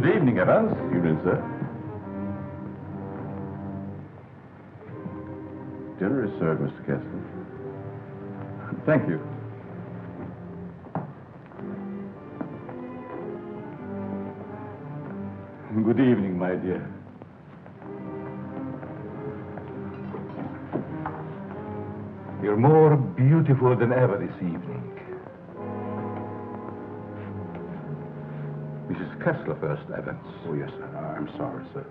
Good evening, Evans. Evening, sir. Dinner is served, Mr. Kessler. Thank you. Good evening, my dear. You're more beautiful than ever this evening. Mrs. Kessler first, Evans. Oh, yes, sir. I'm sorry, sir.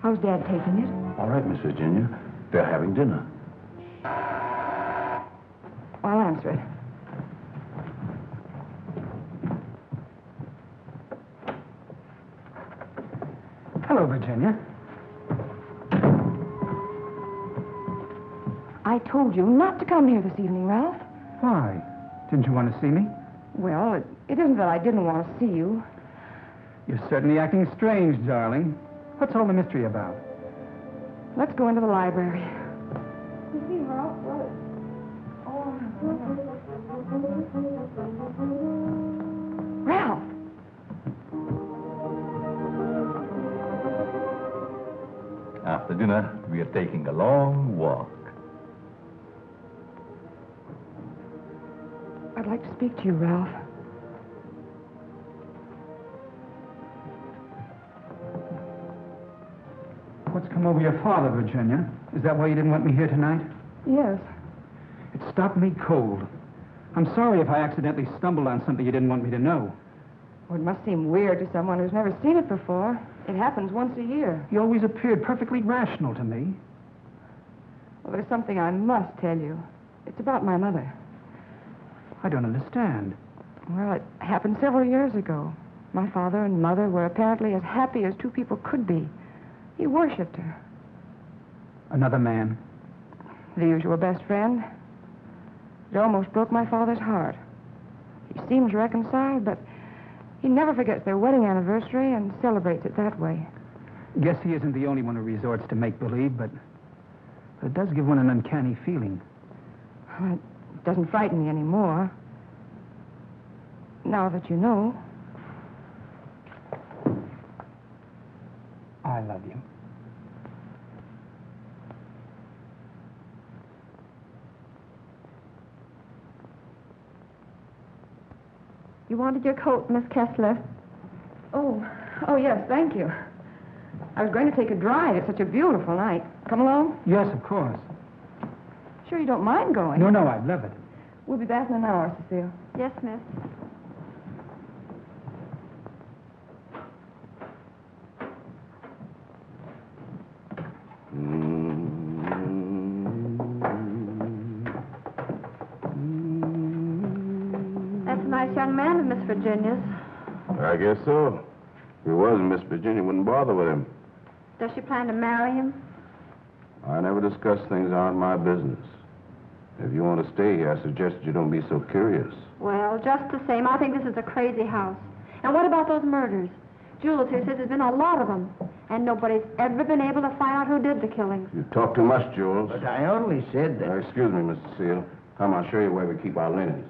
How's Dad taking it? All right, Miss Virginia. They're having dinner. I'll answer it. Hello, Virginia. I told you not to come here this evening, Ralph. Why? Didn't you want to see me? Well, it isn't that I didn't want to see you. You're certainly acting strange, darling. What's all the mystery about? Let's go into the library. Ralph! After dinner, we are taking a long walk. I'd like to speak to you, Ralph. What's come over your father, Virginia? Is that why you didn't want me here tonight? Yes. It stopped me cold. I'm sorry if I accidentally stumbled on something you didn't want me to know. Well, it must seem weird to someone who's never seen it before. It happens once a year. You always appeared perfectly rational to me. Well, there's something I must tell you. It's about my mother. I don't understand. Well, it happened several years ago. My father and mother were apparently as happy as two people could be. He worshipped her. Another man? The usual best friend. It almost broke my father's heart. He seems reconciled, but he never forgets their wedding anniversary and celebrates it that way. Guess he isn't the only one who resorts to make-believe, but it does give one an uncanny feeling. Well, it doesn't frighten me anymore. Now that you know. I love you. You wanted your coat, Miss Kessler. Oh, yes, thank you. I was going to take a drive. It's such a beautiful night. Come along? Yes, of course. Sure you don't mind going? No, I'd love it. We'll be back in an hour, Cecile. Yes, miss. That's a nice young man of Miss Virginia's. I guess so. If he wasn't, Miss Virginia wouldn't bother with him. Does she plan to marry him? I never discuss things that aren't my business. If you want to stay here, I suggest you don't be so curious. Well, just the same, I think this is a crazy house. And what about those murders? Jules here says there's been a lot of them, and nobody's ever been able to find out who did the killings. You talk too much, Jules. But I only said that... Excuse me, Mr. Seal. Come, I'll show you where we keep our linens.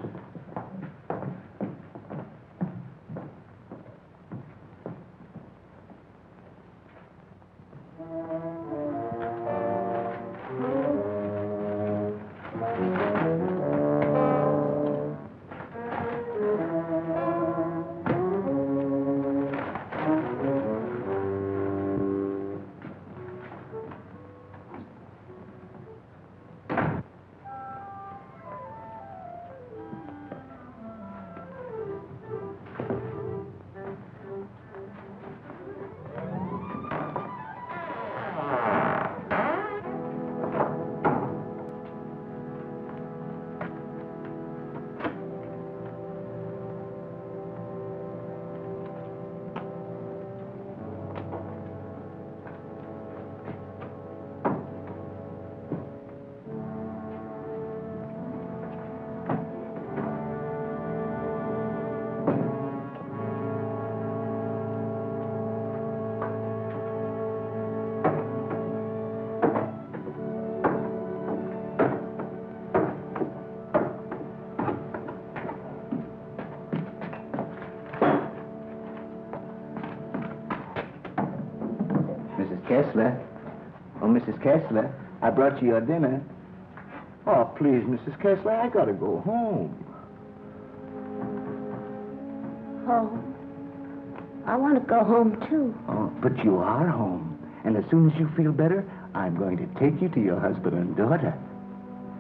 Kessler. Oh, Mrs. Kessler, I brought you your dinner. Oh, please, Mrs. Kessler, I gotta go home. Home? I want to go home, too. Oh, but you are home. And as soon as you feel better, I'm going to take you to your husband and daughter.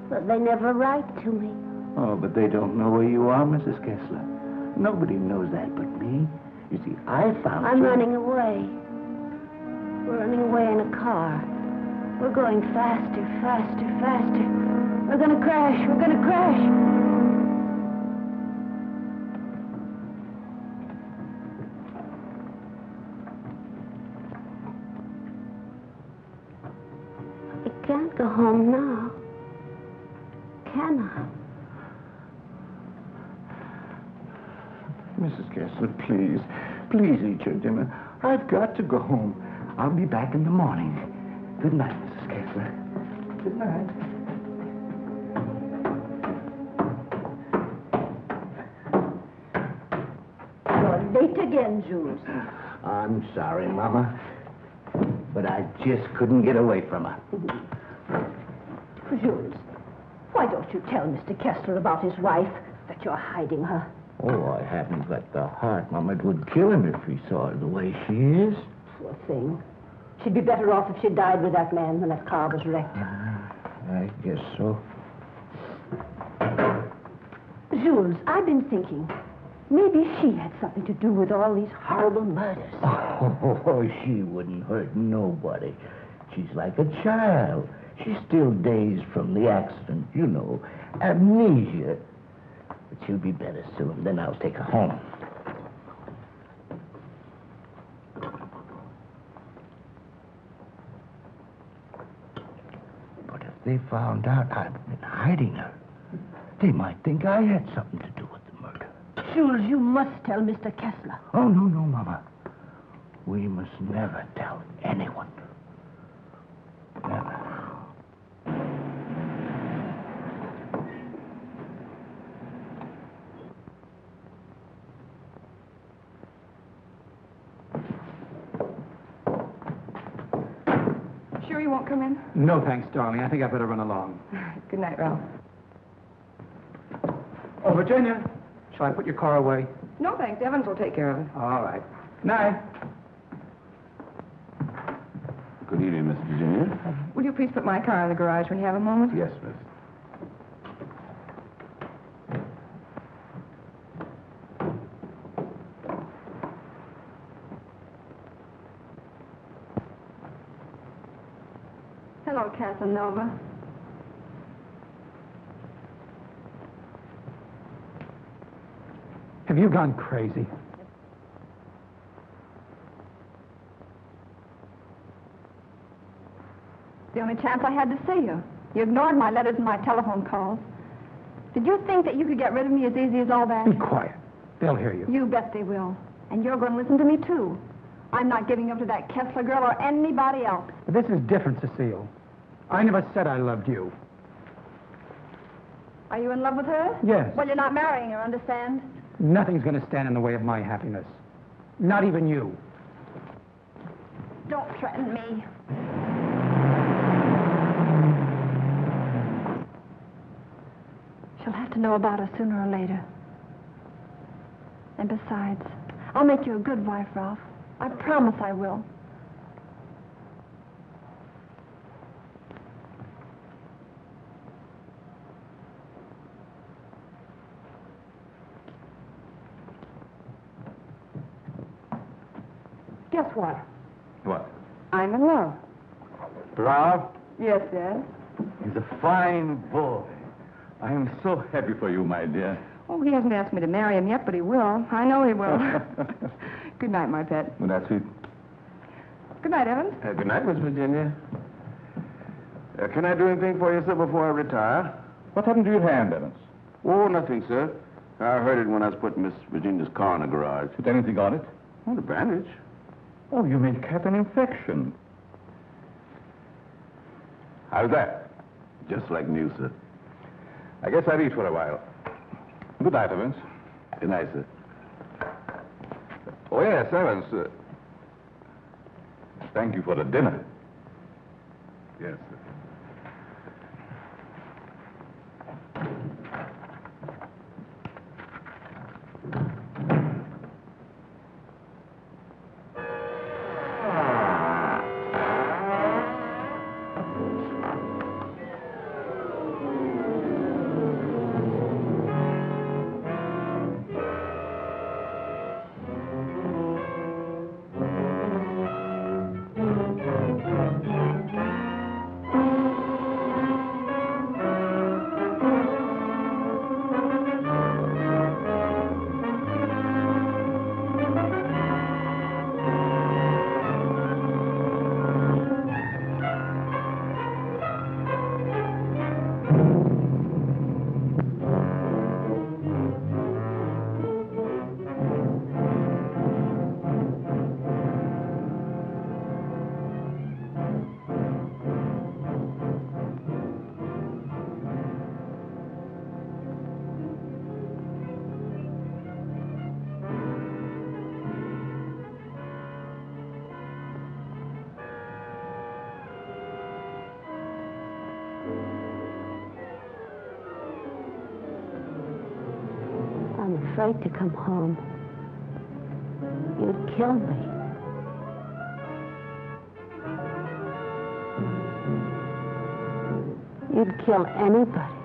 But they never write to me. Oh, but they don't know where you are, Mrs. Kessler. Nobody knows that but me. You see, I found I'm you. running away. We're running away in a car. We're going faster, faster, faster. We're gonna crash. We're gonna crash. I can't go home now. Can I? Mrs. Kessler, please. Please eat your dinner. I've got to go home. I'll be back in the morning. Good night, Mrs. Kessler. Good night. You're late again, Jules. I'm sorry, Mama. But I just couldn't get away from her. Jules, why don't you tell Mr. Kessler about his wife, that you're hiding her? Oh, I haven't got the heart, Mama. It would kill him if he saw her the way she is. Poor thing. She'd be better off if she died with that man when that car was wrecked. I guess so. Jules, I've been thinking. Maybe she had something to do with all these horrible murders. Oh, she wouldn't hurt nobody. She's like a child. She's still dazed from the accident, you know, amnesia. But she'll be better soon. Then I'll take her home. But if they found out I'd been hiding her, they might think I had something to do with the murder. Jules, you must tell Mr. Kessler. Oh, no, Mama. We must never tell anyone. Never. Sure you won't come in? No, thanks, darling. I think I better run along. Good night, Ralph. Oh, Virginia, shall I put your car away? No, thanks. Evans will take care of it. All right. Night. Good evening, Miss Virginia. Will you please put my car in the garage when you have a moment? Yes, miss. Hello, Casanova. Have you gone crazy? The only chance I had to see you. You ignored my letters and my telephone calls. Did you think that you could get rid of me as easy as all that? Be quiet. They'll hear you. You bet they will. And you're going to listen to me, too. I'm not giving up to that Kessler girl or anybody else. But this is different, Cecile. I never said I loved you. Are you in love with her? Yes. Well, you're not marrying her, understand? Nothing's going to stand in the way of my happiness. Not even you. Don't threaten me. She'll have to know about us sooner or later. And besides, I'll make you a good wife, Ralph. I promise I will. Guess what? What? I'm in love. Ralph? Yes, Dad. He's a fine boy. I am so happy for you, my dear. Oh, he hasn't asked me to marry him yet, but he will. I know he will. Good night, my pet. Well, that's it. Good night, Evans. Good night, Miss Virginia. Can I do anything for you, sir, before I retire? What happened to your hand, Evans? Oh, nothing, sir. I hurt it when I was putting Miss Virginia's car in the garage. Put anything on it? Oh, the bandage. Oh, you may have an infection. How's that? Just like new, sir. I guess I'll eat for a while. Good night, Evans. Good night, sir. Oh, yes, Evans. Thank you for the dinner. Yes, sir. I'm afraid to come home. You'd kill me. You'd kill anybody.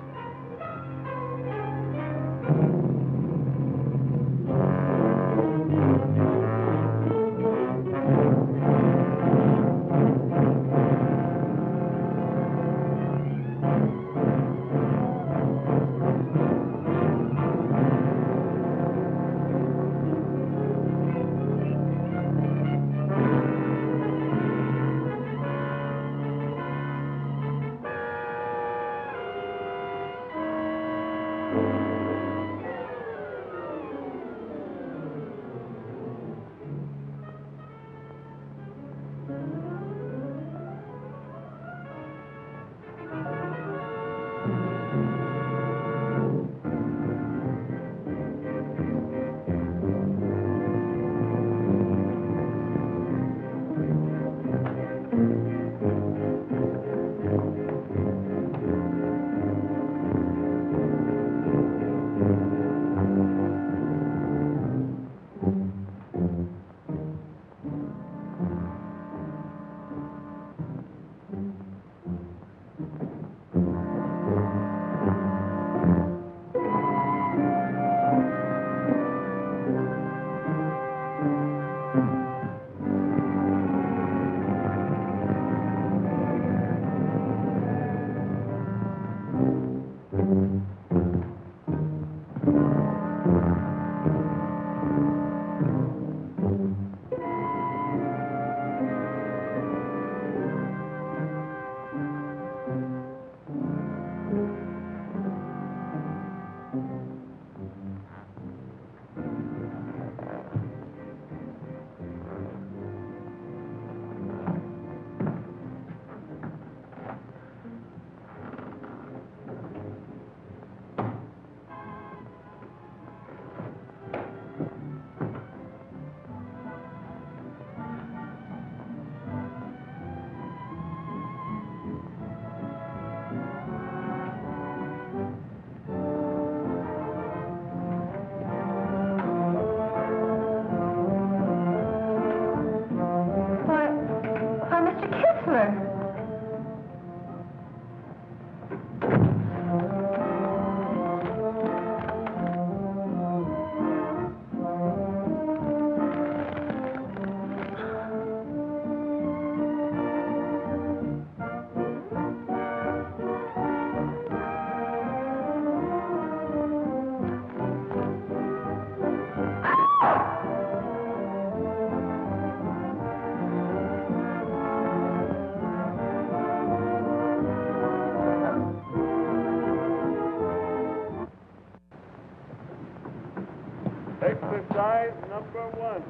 Exercise number 1.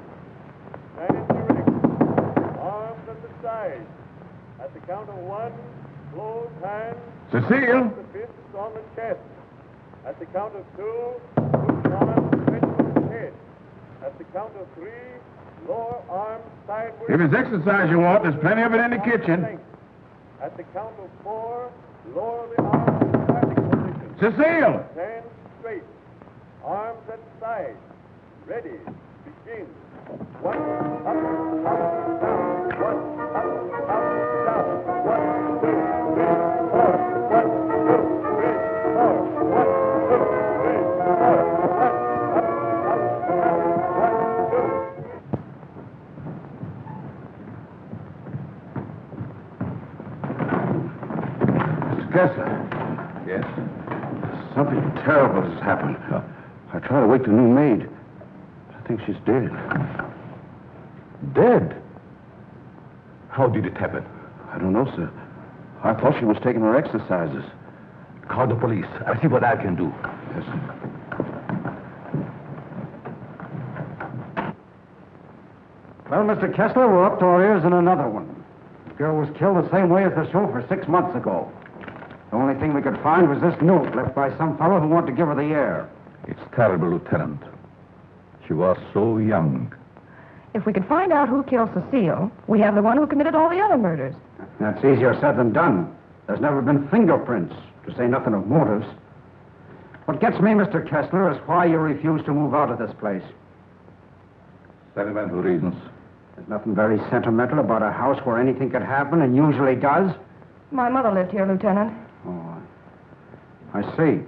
Stand erect. Arms at the side. At the count of 1, close hands. Cecile! The fists on the chest. At the count of 2, put arms straight from the head. At the count of 3, lower arms sideways. If it's exercise you want, there's plenty of it in the kitchen. At the count of 4, lower the arms to starting position. Cecile! Stand straight. Arms at side. Ready. Begin. 1, up, down. 1, up, down. 1, 2, 3, 4. 1, 2, 3, 4. 1, 2, 3, 4. 1, up, down. 1, 2. Mr. Kessler. Yes? Something terrible has happened. I tried to wake the new maid. I think she's dead. Dead? How did it happen? I don't know, sir. I thought she was taking her exercises. Call the police. I'll see what I can do. Yes, sir. Well, Mr. Kessler, we're up to our ears in another one. The girl was killed the same way as the chauffeur 6 months ago. The only thing we could find was this note left by some fellow who wanted to give her the air. It's terrible, Lieutenant. She was so young. If we could find out who killed Cecile, we have the one who committed all the other murders. That's easier said than done. There's never been fingerprints, to say nothing of motives. What gets me, Mr. Kessler, is why you refuse to move out of this place. Sentimental reasons. There's nothing very sentimental about a house where anything could happen and usually does. My mother lived here, Lieutenant. Oh, I see.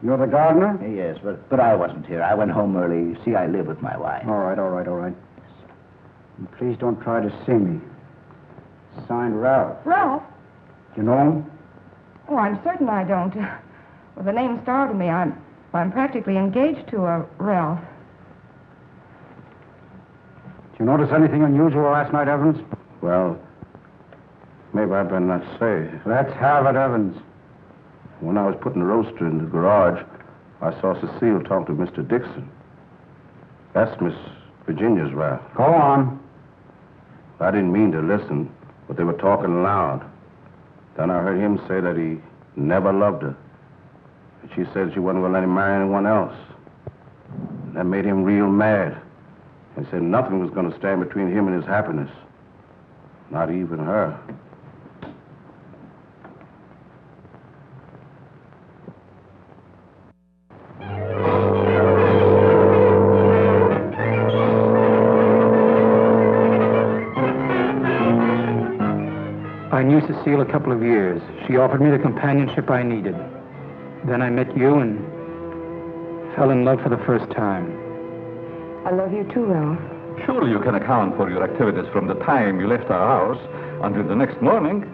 You're the gardener? Yes, but I wasn't here. I went home early. You see, I live with my wife. All right. And please don't try to see me. Signed Ralph. Ralph? You know him? Oh, I'm certain I don't. Well, the name startled me. I'm practically engaged to a Ralph. Did you notice anything unusual last night, Evans? Well, maybe I better not say. Let's have it, Evans. When I was putting the roaster in the garage, I saw Cecile talk to Mr. Dixon. That's Miss Virginia's Ralph. Go on. I didn't mean to listen, but they were talking loud. Then I heard him say that he never loved her. And she said she wasn't going to let him marry anyone else. And that made him real mad. And said nothing was going to stand between him and his happiness. Not even her. I knew Cecile a couple of years. She offered me the companionship I needed. Then I met you and fell in love for the first time. I love you too, Ralph. Surely you can account for your activities from the time you left our house until the next morning.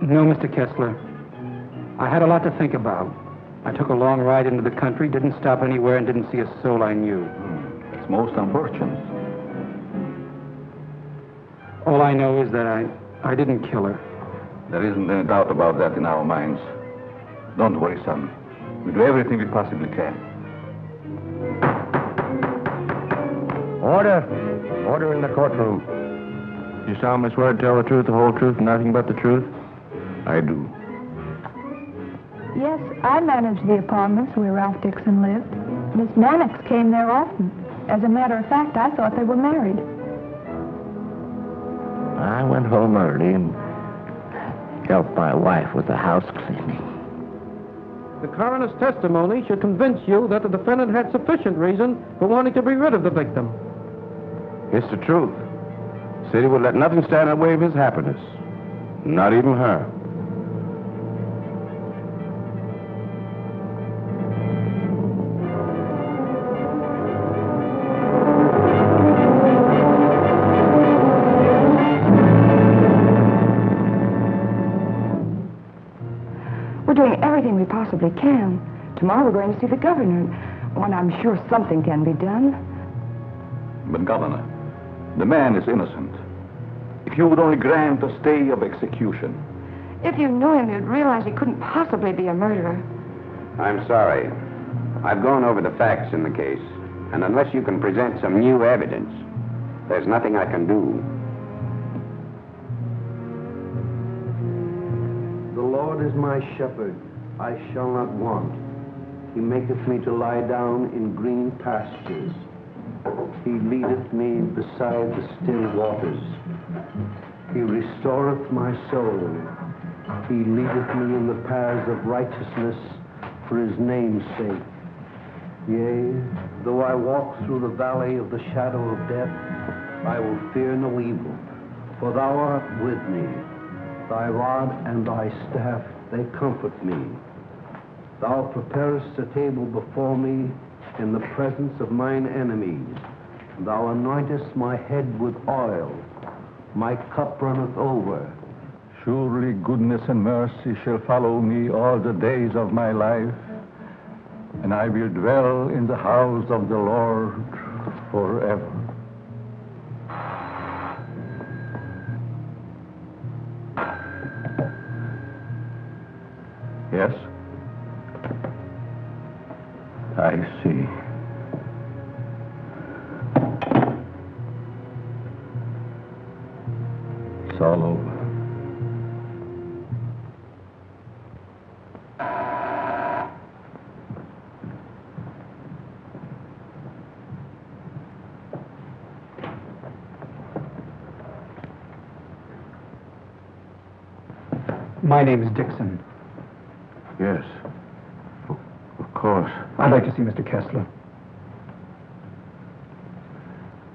No, Mr. Kessler. I had a lot to think about. I took a long ride into the country, didn't stop anywhere, and didn't see a soul I knew. It's most unfortunate. All I know is that I didn't kill her. There isn't any doubt about that in our minds. Don't worry, son. We do everything we possibly can. Order. Order in the courtroom. You solemnly swear to tell the truth, the whole truth, and nothing but the truth? I do. Yes, I managed the apartments where Ralph Dixon lived. Miss Mannix came there often. As a matter of fact, I thought they were married. I went home early and helped my wife with the house cleaning. The coroner's testimony should convince you that the defendant had sufficient reason for wanting to be rid of the victim. It's the truth. Said he would let nothing stand in the way of his happiness. Not even her. We're doing everything we possibly can. Tomorrow we're going to see the governor. Oh, and I'm sure something can be done. But, Governor, the man is innocent. If you would only grant a stay of execution. If you knew him, you'd realize he couldn't possibly be a murderer. I'm sorry. I've gone over the facts in the case, and unless you can present some new evidence, there's nothing I can do. The Lord is my shepherd, I shall not want. He maketh me to lie down in green pastures. He leadeth me beside the still waters. He restoreth my soul. He leadeth me in the paths of righteousness for his name's sake. Yea, though I walk through the valley of the shadow of death, I will fear no evil, for thou art with me. Thy rod and thy staff, they comfort me. Thou preparest a table before me in the presence of mine enemies. Thou anointest my head with oil. My cup runneth over. Surely goodness and mercy shall follow me all the days of my life, and I will dwell in the house of the Lord forever. Yes? I see. It's all over. My name is Dixon. Yes. Of course. I'd like to see Mr. Kessler.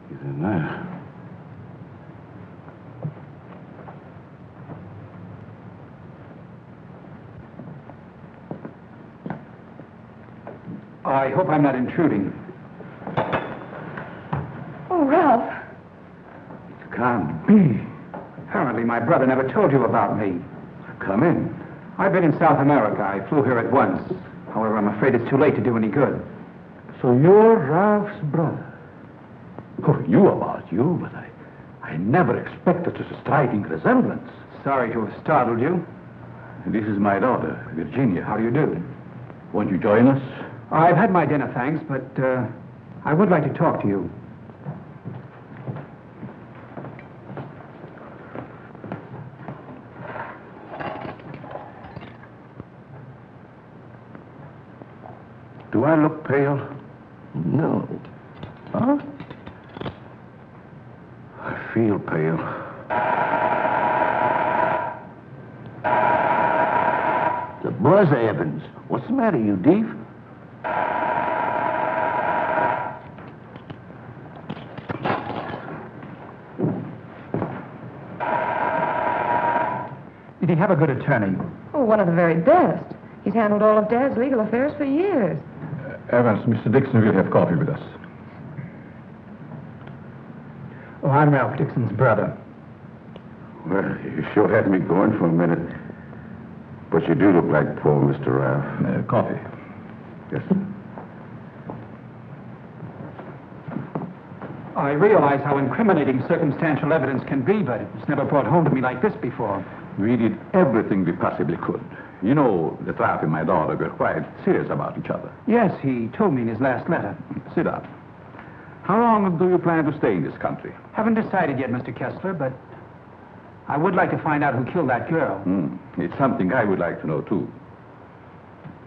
He's in there. I hope I'm not intruding. Oh, Ralph. It can't be. Apparently my brother never told you about me. Come in. I've been in South America. I flew here at once. However, I'm afraid it's too late to do any good. So you're Ralph's brother. Oh, you about you, but I never expected such a striking resemblance. Sorry to have startled you. This is my daughter, Virginia. How do you do? Won't you join us? I've had my dinner, thanks, but I would like to talk to you. Do I look pale? No. Huh? I feel pale. The buzz, Evans. What's the matter, you deef? Did he have a good attorney? Oh, one of the very best. He's handled all of Dad's legal affairs for years. Evans, Mr. Dixon will have coffee with us. Oh, I'm Ralph Dixon's brother. Well, you sure had me going for a minute. But you do look like poor Mr. Ralph. Coffee. Yes. I realize how incriminating circumstantial evidence can be, but it was never brought home to me like this before. We did everything we possibly could. You know, that Ralph and my daughter were quite serious about each other. Yes, he told me in his last letter. Sit down. How long do you plan to stay in this country? Haven't decided yet, Mr. Kessler, but I would like to find out who killed that girl. It's something I would like to know, too.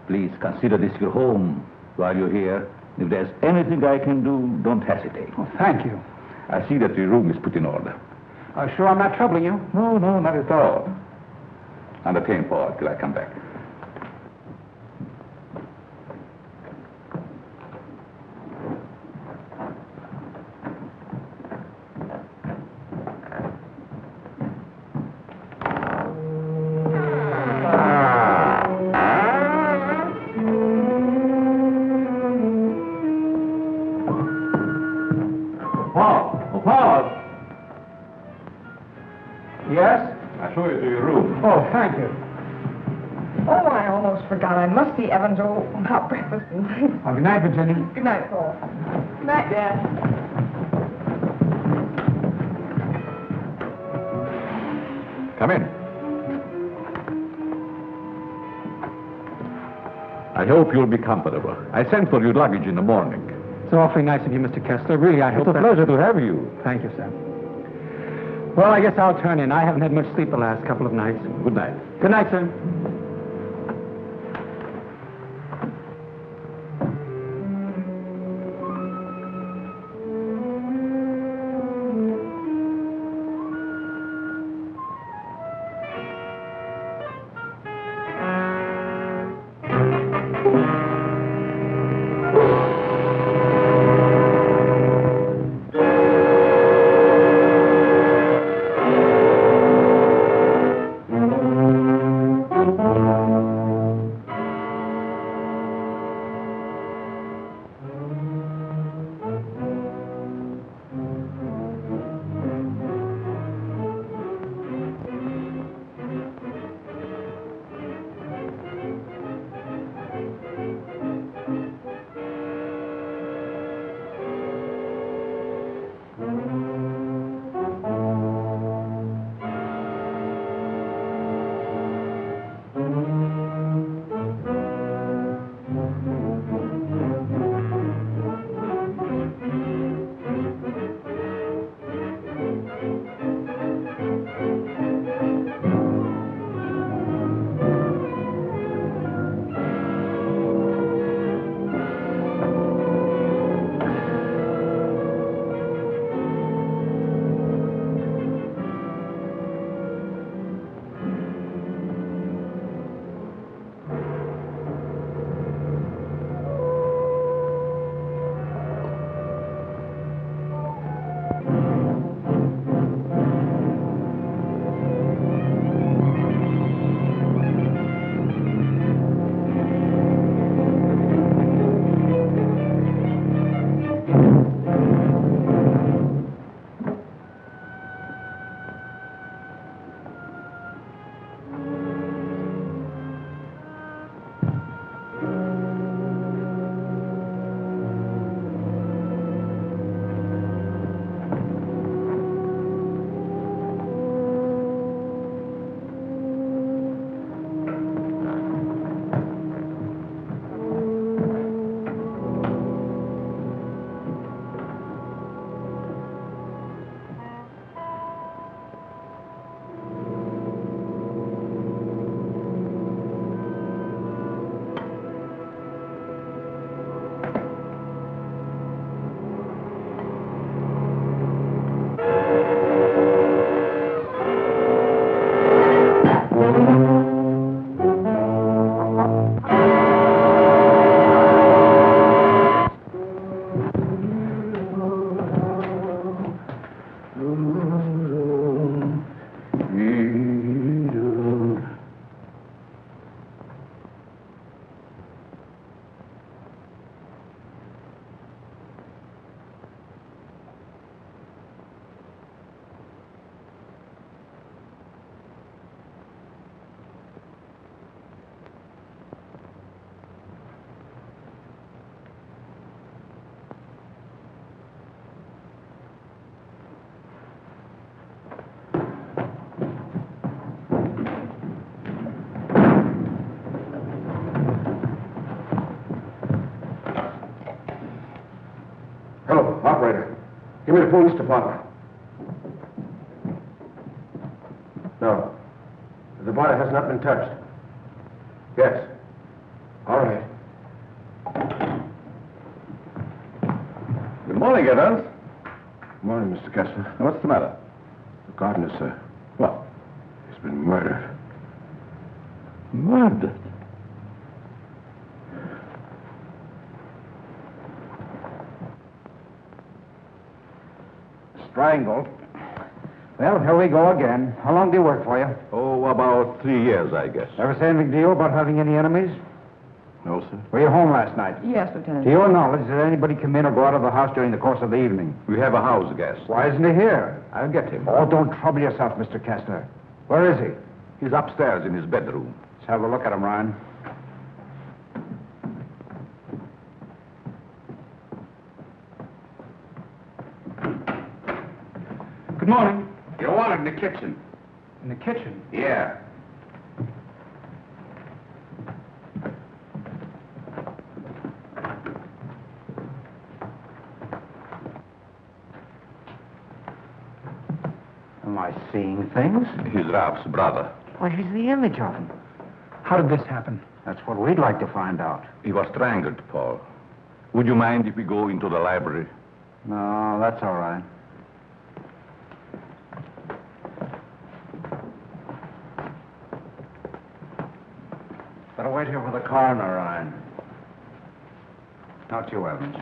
Please consider this your home while you're here. If there's anything I can do, don't hesitate. Oh, thank you. I see that your room is put in order. Sure I'm not troubling you? No, not at all. Entertain Paul till I come back. Paul! Yes? I'll show you to your room. Oh, thank you. Oh, I almost forgot. I must see Evans about breakfast and things. Oh, good night, Virginia. Good night, Paul. Good night, Dad. Come in. I hope you'll be comfortable. I sent for your luggage in the morning. It's awfully nice of you, Mr. Kessler. Really, I hope It's a pleasure to have you. Thank you, sir. Well, I guess I'll turn in. I haven't had much sleep the last couple of nights. Good night. Good night, sir. Give me the police department. No. The body has not been touched. Yes. All right. Good morning, Evans. Good morning, Mr. Kessler. What's the matter? The gardener, sir. What? He's been murdered. Murdered? Strangled. Well, here we go again. How long do you work for you? Oh, about 3 years, I guess. Ever say anything to you about having any enemies? No, sir. Were you home last night? Yes, Lieutenant. To your knowledge, did anybody come in or go out of the house during the course of the evening? We have a house guest. Why isn't he here? I'll get him. Oh, don't trouble yourself, Mr. Kessler. Where is he? He's upstairs in his bedroom. Let's have a look at him, Ryan. Good morning. You're wanted in the kitchen. In the kitchen? Yeah. Am I seeing things? He's Ralph's brother. Why, he's the image of him. How did this happen? That's what we'd like to find out. He was strangled, Paul. Would you mind if we go into the library? No, that's all right. Better wait here for the coroner, Ryan. Not you, Evans.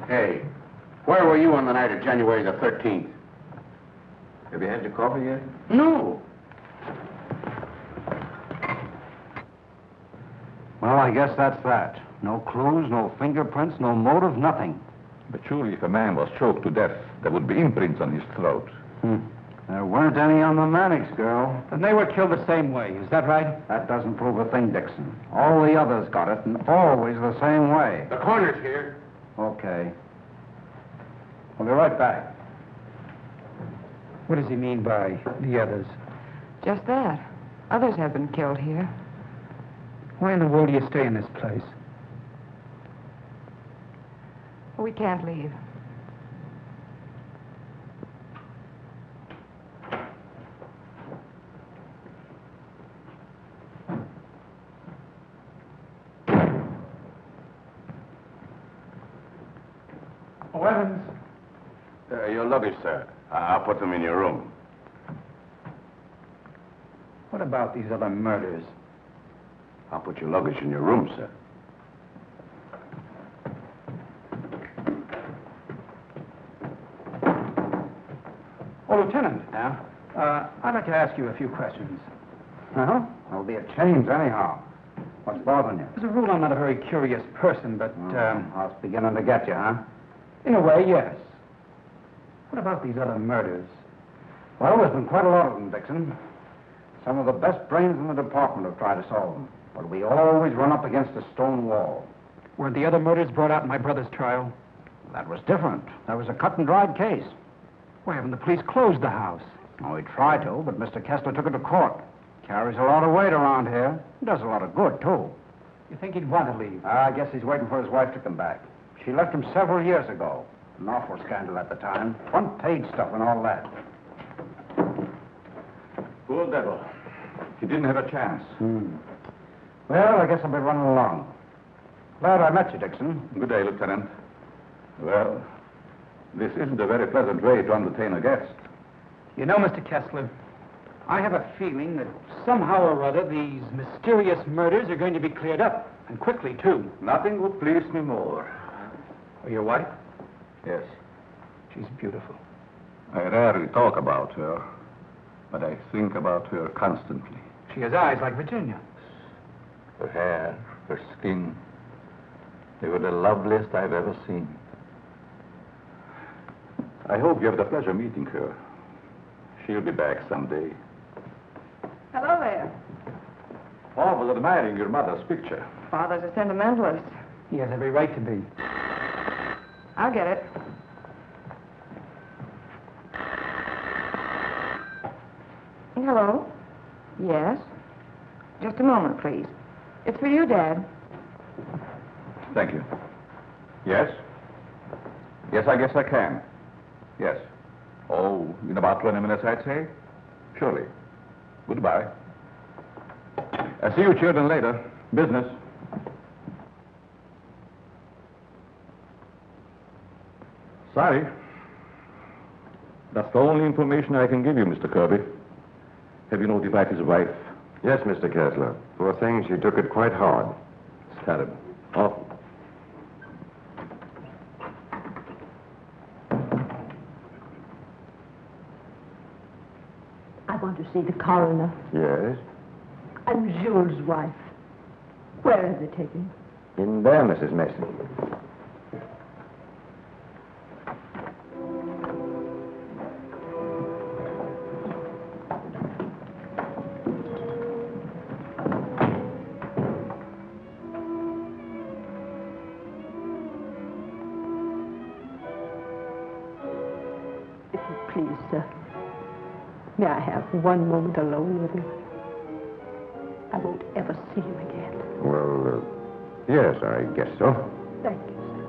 Hey, where were you on the night of January the 13th? Have you had your coffee yet? No. Well, I guess that's that. No clues, no fingerprints, no motive, nothing. But surely if a man was choked to death, there would be imprints on his throat. There weren't any on the Mannix girl. And they were killed the same way, is that right? That doesn't prove a thing, Dixon. All the others got it, and always the same way. The coroner's here. Okay. We'll be right back. What does he mean by the others? Just that. Others have been killed here. Why in the world do you stay in this place? We can't leave. Oh, Evans. Your luggage, sir. I'll put them in your room. What about these other murders? I'll put your luggage in your room, sir. Oh, Lieutenant. Yeah? I'd like to ask you a few questions. Well, there'll be a change anyhow. What's bothering you? As a rule, I'm not a very curious person, but, I was beginning to get you, huh? in a way, yes. What about these other murders? Well, there's been quite a lot of them, Dixon. Some of the best brains in the department have tried to solve them. But we always run up against a stone wall. Were the other murders brought out in my brother's trial? That was different. That was a cut-and-dried case. Why haven't the police closed the house? Oh, we tried to, but Mr. Kessler took it to court. Carries a lot of weight around here. Does a lot of good, too. You think he'd want to leave? I guess he's waiting for his wife to come back. She left him several years ago. An awful scandal at the time. Front-page stuff and all that. Poor devil. He didn't have a chance. Well, I guess I'll be running along. Glad I met you, Dixon. Good day, Lieutenant. Well, this isn't a very pleasant way to entertain a guest. You know, Mr. Kessler, I have a feeling that somehow or other these mysterious murders are going to be cleared up, and quickly, too. Nothing would please me more. Oh, your wife? Yes. She's beautiful. I rarely talk about her, but I think about her constantly. She has eyes like Virginia. Her hair, her skin, they were the loveliest I've ever seen. I hope you have the pleasure meeting her. She'll be back someday. Hello there. Paul was admiring your mother's picture. Father's a sentimentalist. He has every right to be. I'll get it. Hello? Yes? Just a moment, please. It's for you, Dad. Thank you. Yes? Yes, I guess I can. Yes. Oh, in about 20 minutes, I'd say? Surely. Goodbye. I'll see you children later. Business. Sorry. That's the only information I can give you, Mr. Kirby. Have you notified his wife? Yes, Mr. Kessler. Poor thing, she took it quite hard. It's terrible. Awful. I want to see the coroner. Yes? I'm Jules' wife. Where is it taken? In there, Mrs. Mason. If you please, sir. May I have one moment alone with him? I won't ever see him again. Well, yes, I guess so. Thank you, sir.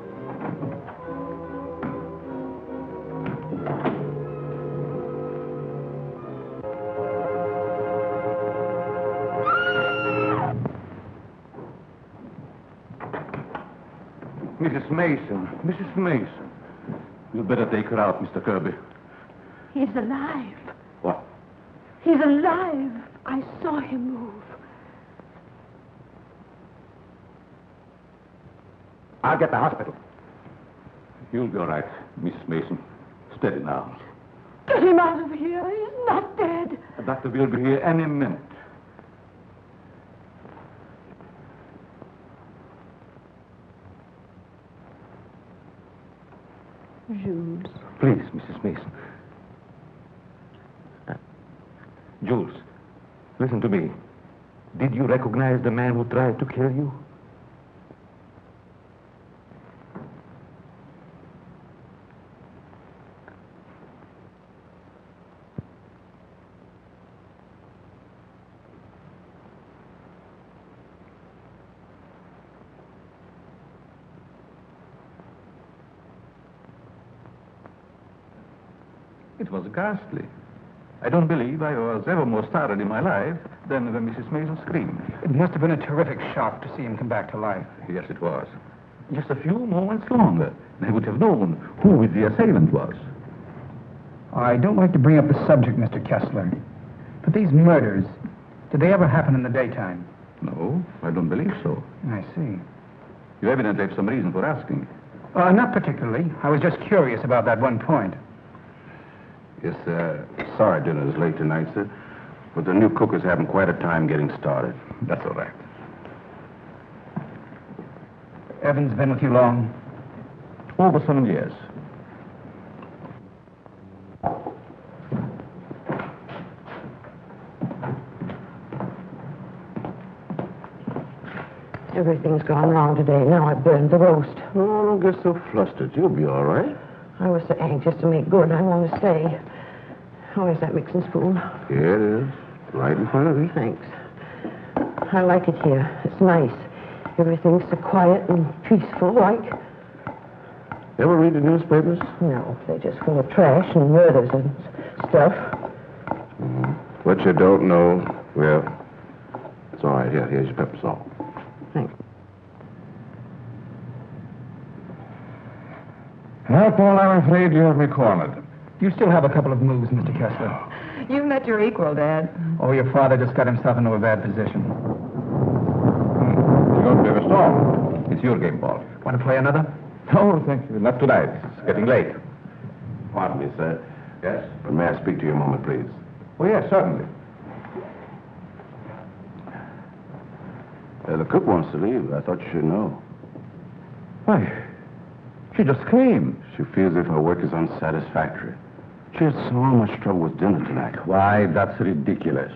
Mrs. Mason. Mrs. Mason. You'd better take her out, Mr. Kirby. He's alive. What? He's alive. I saw him move. I'll get the hospital. You'll be all right, Mrs. Mason. Steady now. Get him out of here. He's not dead. The doctor will be here any minute. Jules. Please, Mrs. Mason. Jules, listen to me. Did you recognize the man who tried to kill you? It was ghastly. I don't believe I was ever more startled in my life than when Mrs. Mason screamed. It must have been a terrific shock to see him come back to life. Yes, it was. Just a few moments longer, and I would have known who the assailant was. I don't like to bring up the subject, Mr. Kessler, but these murders, did they ever happen in the daytime? No, I don't believe so. I see. You evidently have some reason for asking. Not particularly. I was just curious about that one point. Yes, sorry dinner is late tonight, sir. But the new cook is having quite a time getting started. That's all right. Evan's been with you long? Over 7 years. Everything's gone wrong today. Now I burned the roast. Oh, don't get so flustered. You'll be all right. I was so anxious to make good. I want to stay. Where's that mixing spoon? Here it is. Right in front of you. Thanks. I like it here. It's nice. Everything's so quiet and peaceful, like. Ever read the newspapers? No, they're just full of trash and murders and stuff. Mm-hmm. What you don't know, well, it's all right. Here's your pepper salt. Thanks. Well, Paul, I'm afraid you have me cornered. You still have a couple of moves, Mr. Kessler. You've met your equal, Dad. Oh, your father just got himself into a bad position. You're going to have a storm. It's your game, Paul. Want to play another? No, thank you. Not tonight. It's getting late. Pardon me, sir. Yes? But may I speak to you a moment, please? Oh, yes, certainly. The cook wants to leave. I thought you should know. Why? She just came. She feels as if her work is unsatisfactory. She had so much trouble with dinner tonight. Why, that's ridiculous.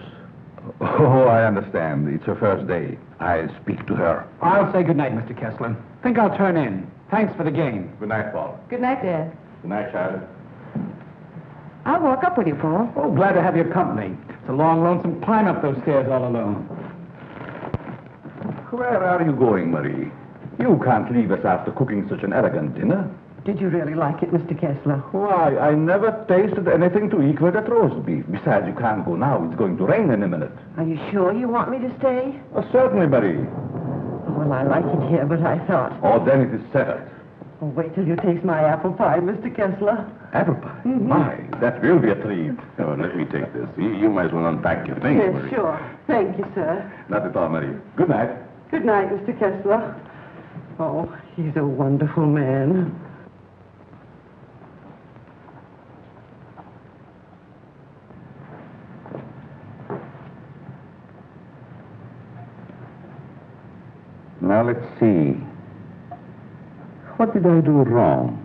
Oh, I understand. It's her first day. I'll speak to her. I'll say good night, Mr. Kessler. Think I'll turn in. Thanks for the game. Good night, Paul. Good night, Dad. Good night, Charlie. I'll walk up with you, Paul. Oh, glad to have your company. It's a long, lonesome climb up those stairs all alone. Where are you going, Marie? You can't leave us after cooking such an elegant dinner. Did you really like it, Mr. Kessler? Why, I never tasted anything to equal that roast beef. Besides, you can't go now. It's going to rain in a minute. Are you sure you want me to stay? Certainly, Marie. Well, I like it here, but I thought... Oh, then it is settled. Oh, wait till you taste my apple pie, Mr. Kessler. Apple pie? My, that will be a treat. Oh, let me take this. You might as well unpack your things, Yes, Marie. sure. Thank you, sir. Not at all, Marie. Good night. Good night, Mr. Kessler. Oh, he's a wonderful man. Now, let's see. What did I do wrong?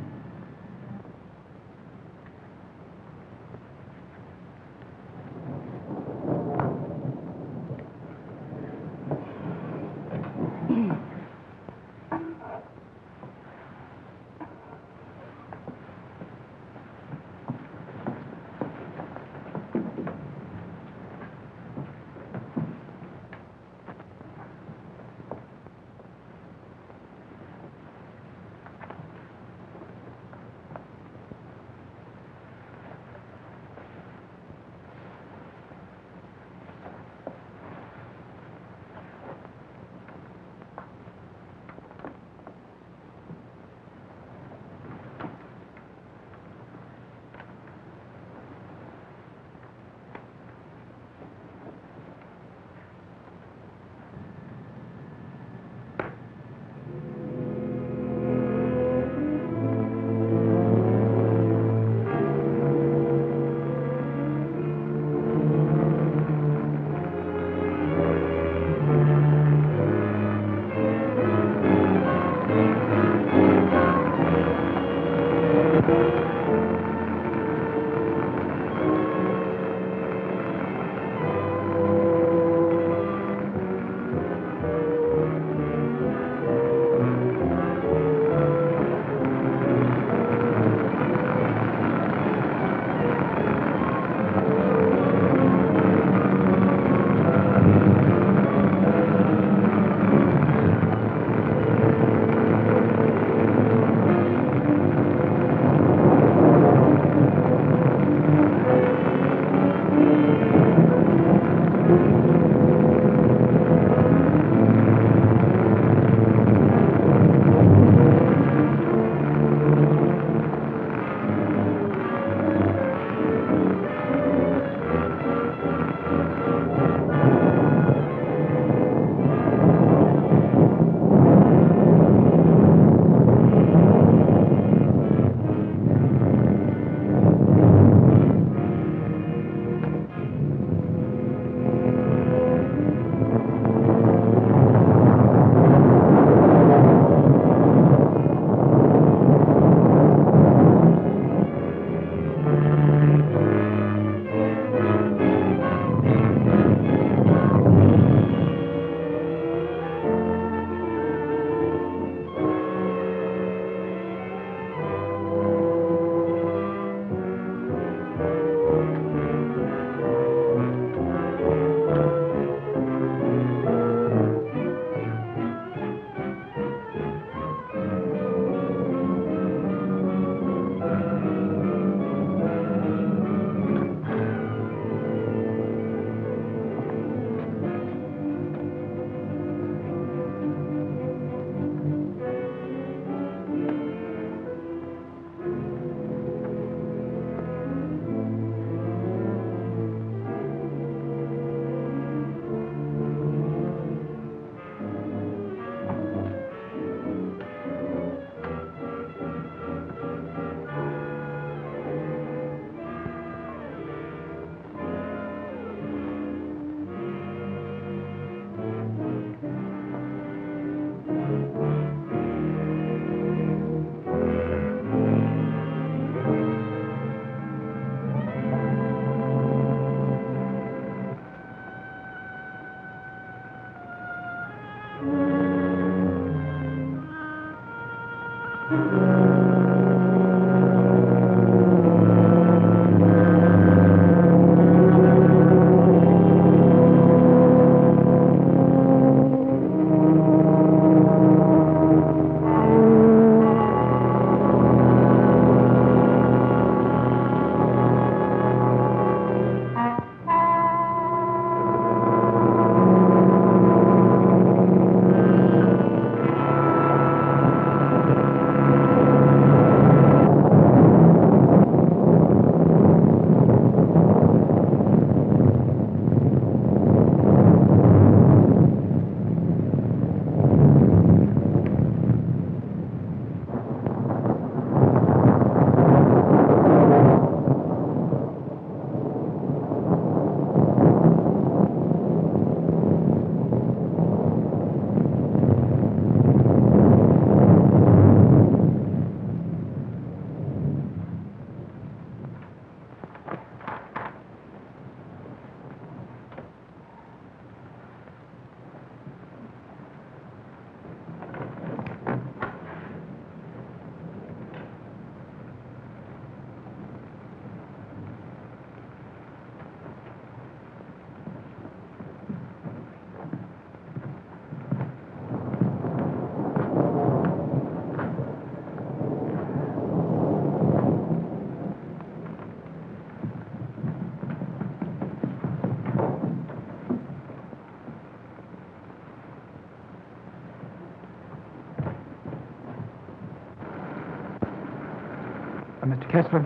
Mr. Kessler.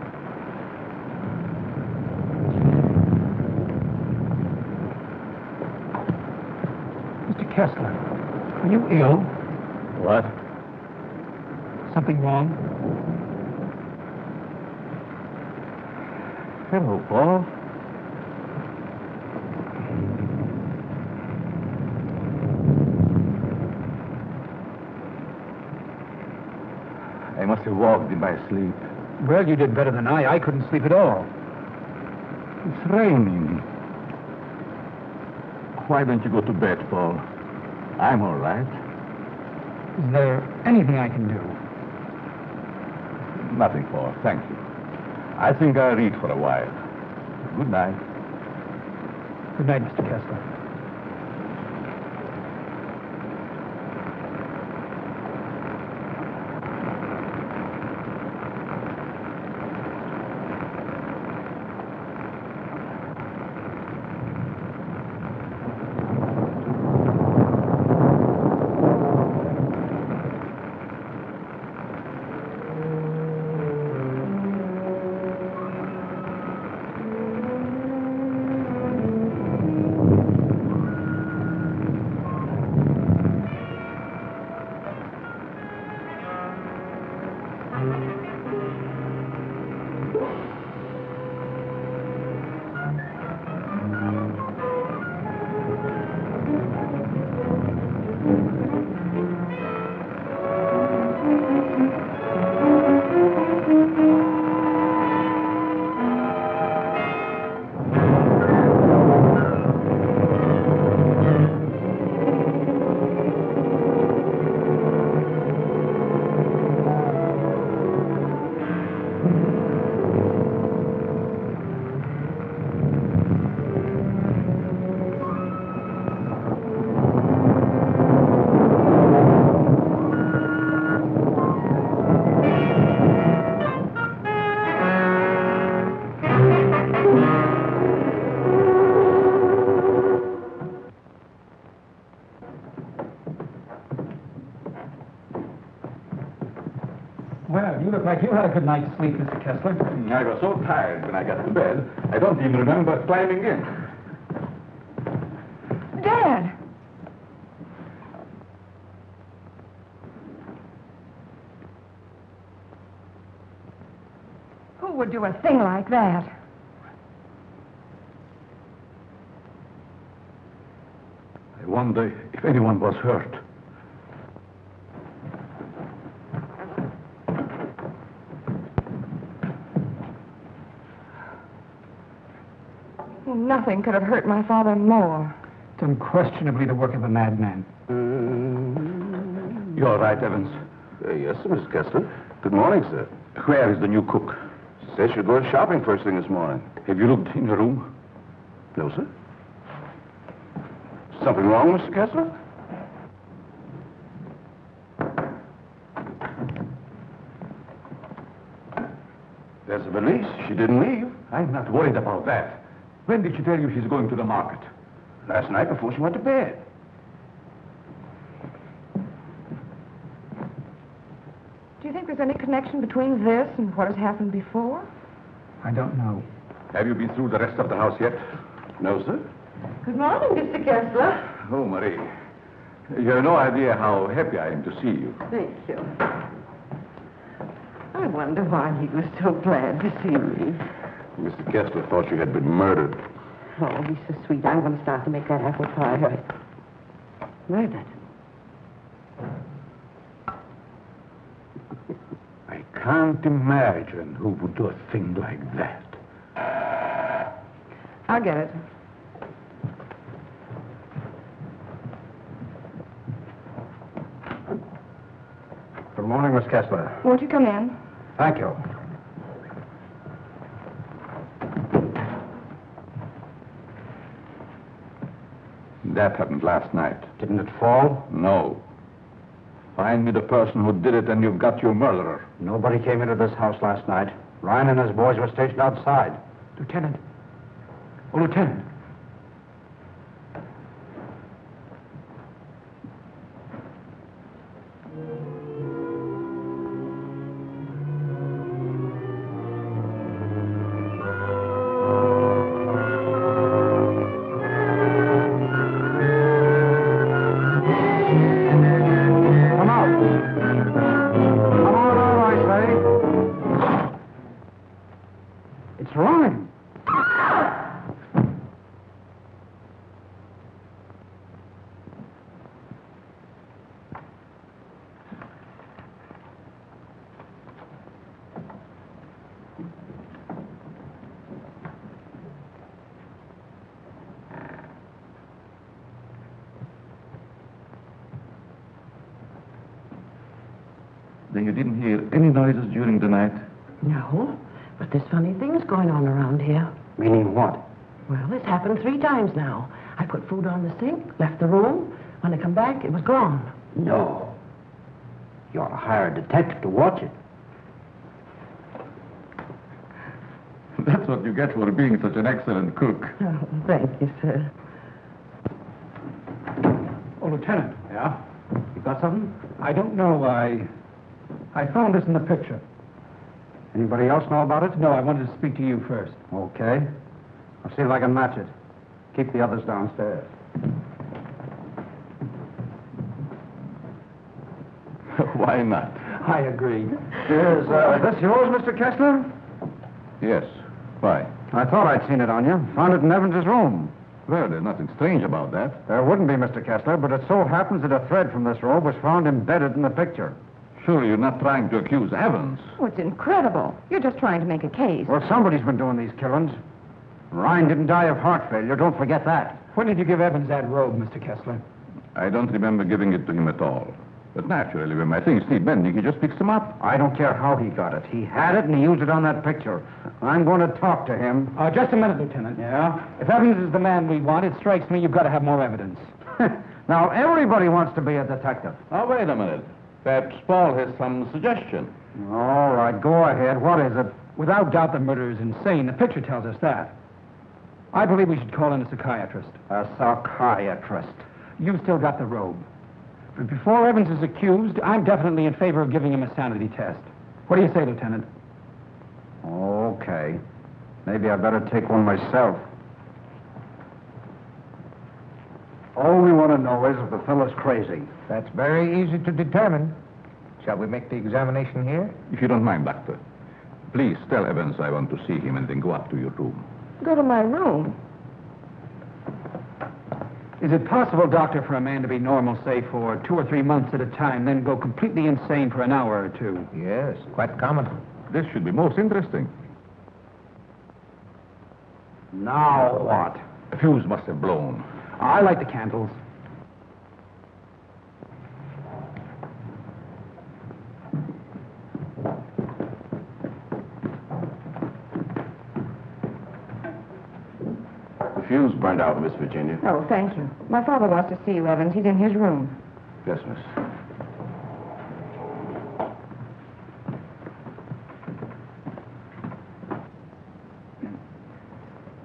Mr. Kessler, are you ill? What? Something wrong? Hello, Paul. I must have walked in my sleep. Well, you did better than I. I couldn't sleep at all. It's raining. Why don't you go to bed, Paul? I'm all right. Is there anything I can do? Nothing, Paul. Thank you. I think I'll read for a while. Good night. Good night, Mr. Kessler. Well, you look like you had a good night's sleep, Mr. Kessler. I was so tired when I got to bed, I don't even remember climbing in. Dad! Who would do a thing like that? I wonder if anyone was hurt. Nothing could have hurt my father more. It's unquestionably the work of a madman. You're right, Evans. Yes, sir, Mr. Kessler. Good morning, sir. Where is the new cook? Says you're going shopping first thing this morning. Have you looked in her room? No, sir. Something wrong, Mr. Kessler? There's a valise. She didn't leave. I'm not worried about that. When did she tell you she's going to the market? Last night before she went to bed. Do you think there's any connection between this and what has happened before? I don't know. Have you been through the rest of the house yet? No, sir. Good morning, Mr. Kessler. Oh, Marie. You have no idea how happy I am to see you. Thank you. I wonder why he was so glad to see me. Mr. Kessler thought you had been murdered. Oh, he's so sweet. I'm going to start to make that apple pie. Hurry. Murdered. I can't imagine who would do a thing like that. I'll get it. Good morning, Miss Kessler. Won't you come in? Thank you. That happened last night. Didn't it fall? No. Find me the person who did it and you've got your murderer. Nobody came into this house last night. Ryan and his boys were stationed outside. Lieutenant. Oh, Lieutenant. Then you didn't hear any noises during the night? No, but there's funny things going on around here. Meaning what? Well, it's happened 3 times now. I put food on the sink, left the room. When I come back, it was gone. No. You ought to hire a detective to watch it. That's what you get for being such an excellent cook. Oh, thank you, sir. Oh, Lieutenant. Yeah? You got something? I don't know. I found this in the picture. Anybody else know about it? No, I wanted to speak to you first. Okay. I'll see if I can match it. Keep the others downstairs. Why not? I agree. Is this yours, Mr. Kessler? Yes. Why? I thought I'd seen it on you. Found it in Evans's room. Well, there's nothing strange about that. There wouldn't be, Mr. Kessler, but it so happens that a thread from this robe was found embedded in the picture. Surely you're not trying to accuse Evans. Oh, it's incredible. You're just trying to make a case. Well, somebody's been doing these killings. Ryan didn't die of heart failure. Don't forget that. When did you give Evans that robe, Mr. Kessler? I don't remember giving it to him at all. But naturally, when my things need mending, he just picks them up. I don't care how he got it. He had it, and he used it on that picture. I'm going to talk to him. Just a minute, Lieutenant. Yeah? If Evans is the man we want, it strikes me you've got to have more evidence. Now, everybody wants to be a detective. Oh, wait a minute. Perhaps Paul has some suggestion. All right, go ahead. What is it? Without doubt, the murder is insane. The picture tells us that. I believe we should call in a psychiatrist. A psychiatrist. You've still got the robe. But before Evans is accused, I'm definitely in favor of giving him a sanity test. What do you say, Lieutenant? Okay. Maybe I better take one myself. All we want to know is if the fellow's crazy. That's very easy to determine. Shall we make the examination here? If you don't mind, Doctor. Please tell Evans I want to see him and then go up to your room. Go to my room. Is it possible, Doctor, for a man to be normal, say, for 2 or 3 months at a time, then go completely insane for an hour or 2? Yes, quite common. This should be most interesting. Now what? The fuse must have blown. I light the candles. The fuse burned out, Miss Virginia. Oh, thank you. My father wants to see you, Evans. He's in his room. Yes, miss.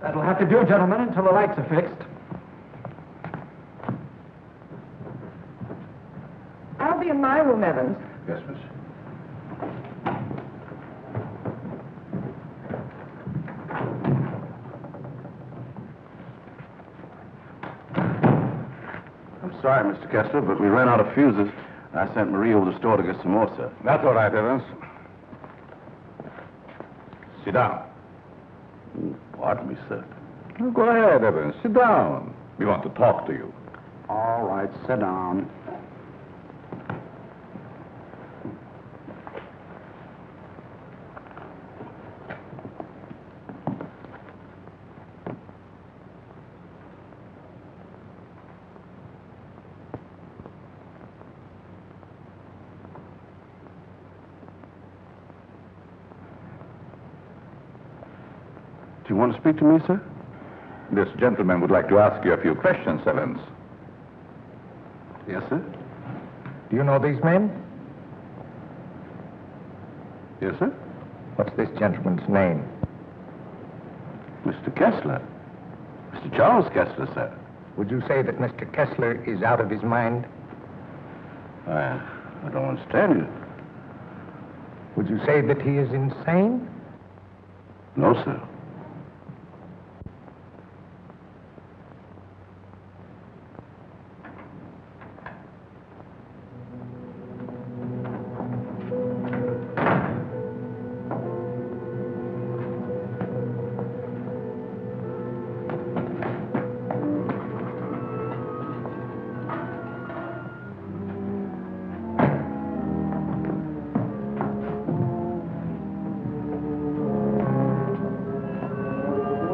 That'll have to do, gentlemen, until the lights are fixed. I'll be in my room, Evans. Yes, miss. I'm sorry, Mr. Kessler, but we ran out of fuses. I sent Marie over to the store to get some more, sir. That's all right, Evans. Sit down. Pardon me, sir. Oh, go ahead, Evans. Sit down. We want to talk to you. All right, sit down. Do you want to speak to me, sir? This gentleman would like to ask you a few questions, Evans. Yes, sir. Do you know these men? Yes, sir. What's this gentleman's name? Mr. Kessler. Mr. Charles Kessler, sir. Would you say that Mr. Kessler is out of his mind? I don't understand you. Would you say that he is insane? No, sir.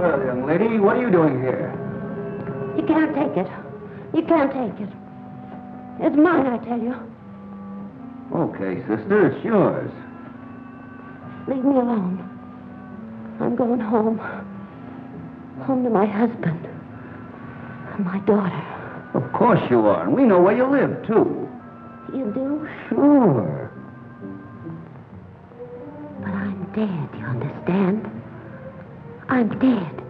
Well, young lady, what are you doing here? You can't take it. You can't take it. It's mine, I tell you. Okay, sister, it's yours. Leave me alone. I'm going home. Home to my husband. And my daughter. Of course you are, and we know where you live, too. You do? Sure. But I'm dead, you understand? I'm dead.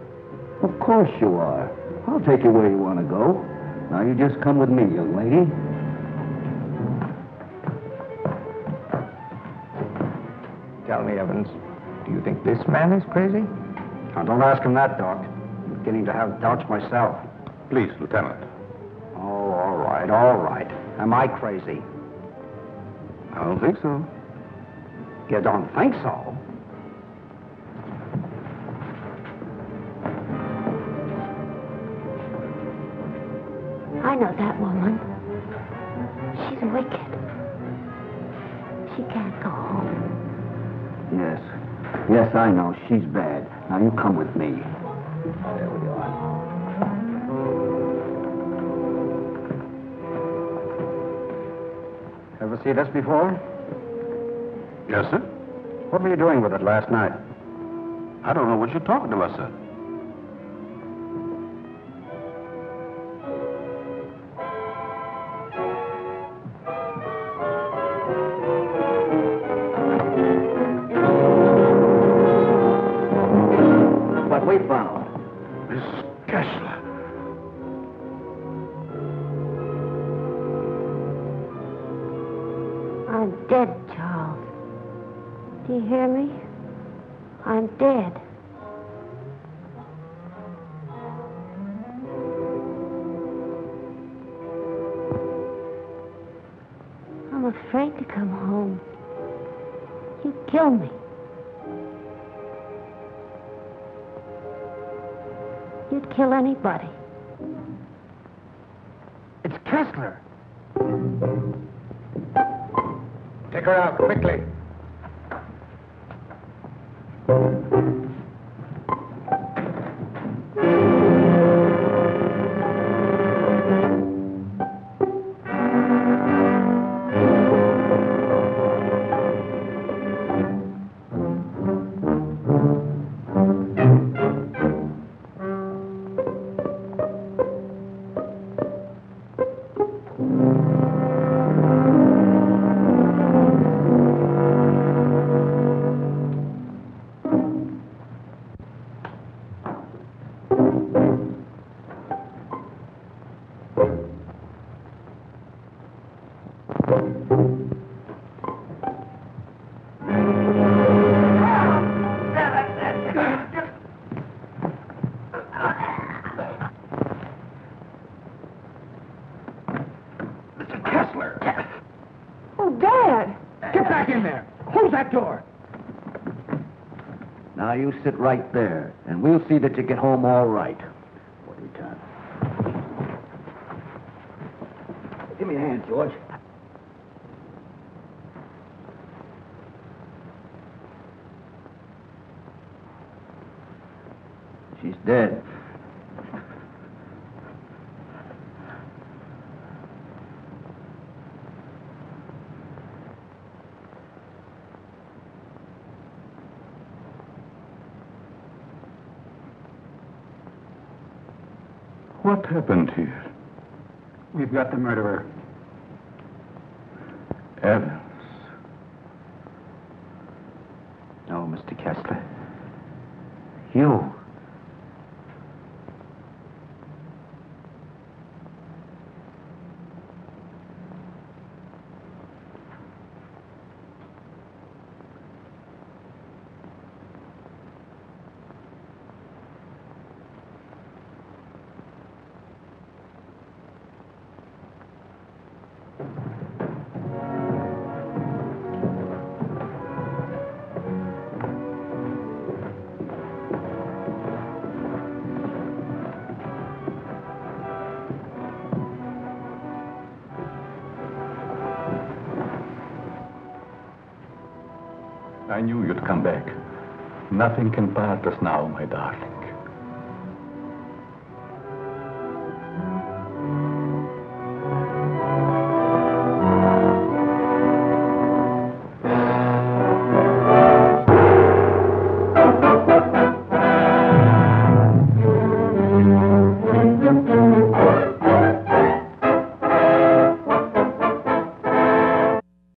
Of course you are. I'll take you where you want to go. Now you just come with me, young lady. Tell me, Evans, do you think this man is crazy? Now, don't ask him that, Doc. I'm beginning to have doubts myself. Please, Lieutenant. Oh, all right, all right. Am I crazy? I don't think so. You don't think so? I know that woman. She's wicked. She can't go home. Yes. Yes, I know. She's bad. Now you come with me. There we are. Ever see this before? Yes, sir. What were you doing with it last night? I don't know what you're talking about, sir. What we found. Miss Kessler. I'm dead, Charles. Do you hear me? I'm dead. I'm afraid to come home. You kill me. You'd kill anybody. It's Kessler. Take her out, quickly. Now you sit right there, and we'll see that you get home all right. What do we time? Give me a hand, George. She's dead. What happened here? We've got the murderer. Evans. No, Mr. Kessler. You. I knew you'd come back. Nothing can part us now, my darling.